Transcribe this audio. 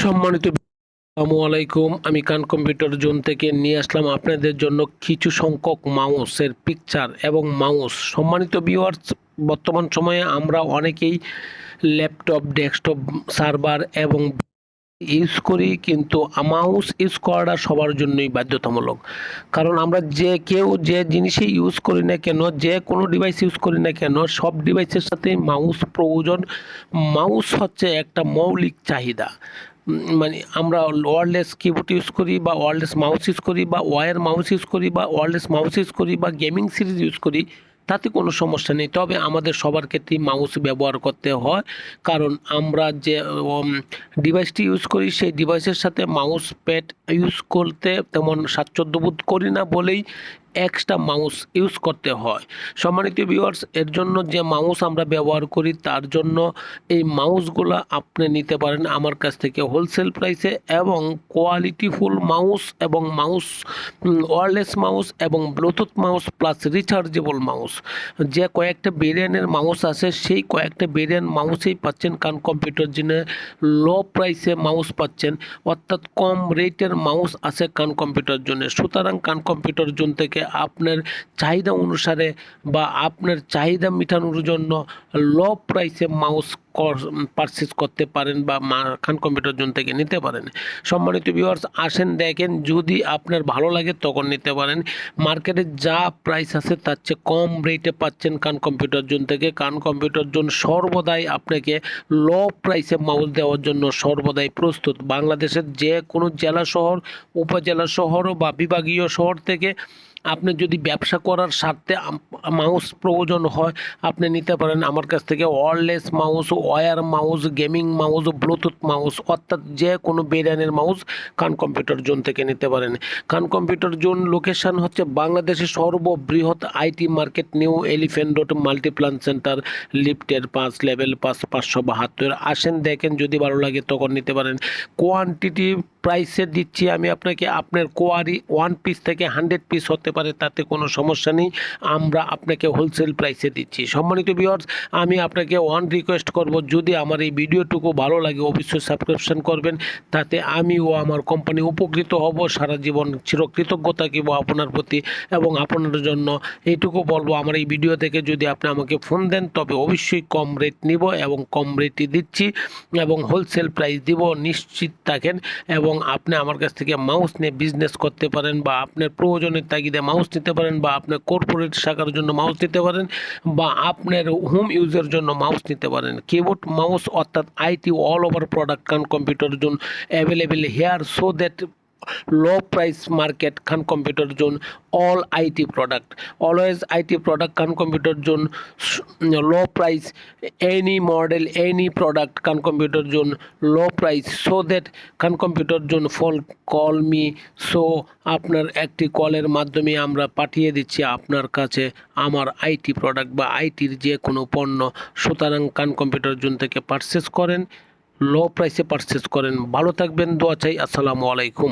সম্মানিত আসসালামু আলাইকুম। আমি কান কম্পিউটার জোন থেকে নিয়ে আসলাম আপনাদের জন্য কিছু সংখ্যক মাউসের পিকচার এবং মাউস। সম্মানিত ভিউয়ার্স, বর্তমান সময়ে আমরা অনেকেই ল্যাপটপ, ডেস্কটপ, সার্ভার এবং ইউজ করি, কিন্তু মাউস ইউজ করাটা সবার জন্যই বাধ্যতামূলক। কারণ আমরা যে জিনিসই ইউজ করি না কেন, যে কোনো ডিভাইস ইউজ করি না কেন, সব ডিভাইসের সাথে মাউস প্রয়োজন। মাউস হচ্ছে একটা মৌলিক চাহিদা। মানে আমরা ওয়্যারলেস কিবোর্ড ইউজ করি বা ওয়্যারলেস মাউস ইউজ করি বা ওয়্যার মাউস ইউজ করি বা ওয়্যারলেস মাউস ইউজ করি বা গেমিং সিরিজ ইউজ করি, তাতে কোনো সমস্যা নেই। তবে আমাদের সবার ক্ষেত্রেই মাউস ব্যবহার করতে হয়, কারণ আমরা যে ডিভাইসটি ইউজ করি সেই ডিভাইসের সাথে মাউস প্যাড ইউজ করতে তেমন স্বাচ্ছন্দ্য বোধ করি না বলেই এক্সট্রা মাউস ইউজ করতে হয়। সম্মানিত ভিউয়ার্স, এর জন্য যে মাউস আমরা ব্যবহার করি তার জন্য এই মাউসগুলো আপনি নিতে পারেন আমার কাছ থেকে হোলসেল প্রাইসে, এবং কোয়ালিটিফুল মাউস এবং মাউস ওয়্যারলেস মাউস এবং Bluetooth mouse plus rechargeable mouse, যে কয়েকটা ভেরিয়েন্টের মাউস আছে সেই কয়েকটা ভেরিয়েন্ট মাউসেই পাচ্ছেন। কারণ কম্পিউটার জন্য লো প্রাইসে মাউস পাচ্ছেন, অর্থাৎ কম রেটের মাউস আছে কান কম্পিউটার জন্য। সুতরাং কান কম্পিউটার জোন থেকে আপনার চাহিদা অনুসারে বা আপনার চাহিদা মেটানোর জন্য লো প্রাইসে মাউস পারচেজ করতে পারেন বা খান কম্পিউটার জোন থেকে নিতে পারেন। সম্মানিত ভিউয়ার্স, আসেন দেখেন, যদি আপনার ভালো লাগে তখন নিতে পারেন। মার্কেটে যা প্রাইস আছে তার চেয়ে কম রেটে পাচ্ছেন কান কম্পিউটার জোন থেকে। কান কম্পিউটার জোন সর্বদাই আপনাকে লো প্রাইসে মাউস দেওয়ার জন্য সর্বদাই প্রস্তুত। বাংলাদেশের যে কোনো জেলা শহর, উপজেলা শহর বা বিভাগীয় শহর থেকে আপনি যদি ব্যবসা করার স্বার্থে মাউস প্রয়োজন হয়, আপনি নিতে পারেন আমার কাছ থেকে wireless mouse, wire mouse, gaming mouse, Bluetooth mouse, অর্থাৎ যে কোনো ব্র্যান্ডের মাউস কান কম্পিউটার জোন থেকে নিতে পারেন। কান কম্পিউটার জোন লোকেশন হচ্ছে বাংলাদেশের সর্ববৃহৎ IT market, new elephant road, Multiplan centre, লিফটের 5 লেভেল 572। আসেন দেখেন, যদি ভালো লাগে তখন নিতে পারেন। কোয়ান্টিটি প্রাইসে দিচ্ছি আমি আপনাকে, আপনার কোয়ারি 1 পিস থেকে 100 পিস হতে পারে, তাতে কোনো সমস্যা নেই। আমরা আপনাকে হোলসেল প্রাইসে দিচ্ছি। সম্মানিত ভিউয়ার্স, আমি আপনাকে রিকোয়েস্ট করব, যদি আমার এই ভিডিওটুকু ভালো লাগে অবশ্যই সাবস্ক্রিপশন করবেন, তাতে আমি ও আমার কোম্পানি উপকৃত হব। সারা জীবন চিরকৃতজ্ঞ থাকিব আপনার প্রতি এবং আপনার জন্য এইটুকু বলবো, আমার এই ভিডিও থেকে যদি আপনি আমাকে ফোন দেন তবে অবশ্যই কম রেট নিব এবং কম রেটই দিচ্ছি এবং হোলসেল প্রাইস দিব, নিশ্চিত থাকেন। এবং আপনি আমার কাছ থেকে মাউস নিয়ে বিজনেস করতে পারেন, বা আপনার প্রয়োজনের তাগিদে মাউস নিতে পারেন, বা আপনার কর্পোরেট শাখার জন্য মাউস নিতে পারেন, বা আপনার হোম ইউজের জন্য মাউস নিতে পারেন। কিবোর্ড মাউস অর্থাৎ আইটি অল ওভার প্রোডাক্ট কান কম্পিউটার জন্য available hair, so that low price market Khan Computer Zone, all IT product, always IT product Khan Computer Zone, low price, any model, any product Khan Computer Zone, low price, so that Khan Computer Zone phone call me, so আপনার একটি কলের মাধ্যমে আমরা পাঠিয়ে দিচ্ছি আপনার কাছে আমার আইটি প্রোডাক্ট বা আইটির যে কোনো পণ্য। সুতরাং কান কম্পিউটার জোন থেকে পারচেস করেন, লো প্রাইসে পারচেস করেন। ভালো থাকবেন, দোয়া চাই। আসসালামু আলাইকুম।